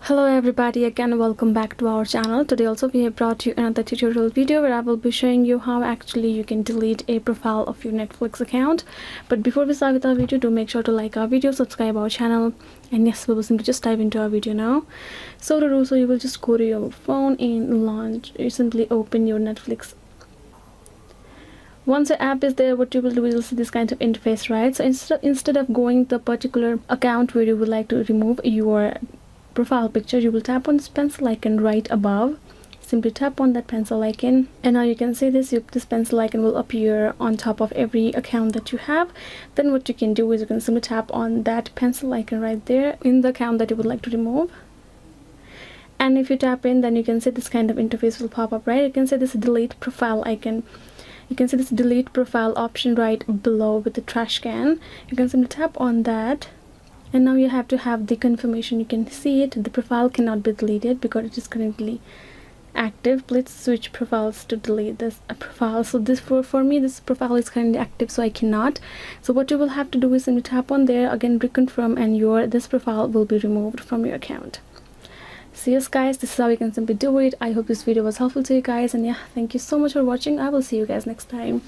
Hello everybody, again welcome back to our channel. Today also we have brought you another tutorial video where I will be showing you how actually you can delete a profile of your Netflix account. But before we start with our video, do make sure to like our video, subscribe our channel, and yes, we will simply just dive into our video now. So to do so, you will just go to your phone and launch, you simply open your Netflix. Once the app is there, what you will do is you'll see this kind of interface, right? So instead of going to the particular account where you would like to remove your profile picture, you will tap on this pencil icon right above. Simply tap on that pencil icon, and now you can see this pencil icon will appear on top of every account that you have. Then what you can do is you can simply tap on that pencil icon right there in the account that you would like to remove, and if you tap in, then you can see this kind of interface will pop up, right? You can see this delete profile icon. You can see this delete profile option right below with the trash can. You can simply tap on that, and now you have to have the confirmation. You can see it, the profile cannot be deleted because it is currently active. Let's switch profiles to delete this profile. So this for me, this profile is currently active, so I cannot. So what you will have to do is simply tap on there again, reconfirm, and this profile will be removed from your account. So yes guys, this is how you can simply do it. I hope this video was helpful to you guys, and yeah, thank you so much for watching. I will see you guys next time.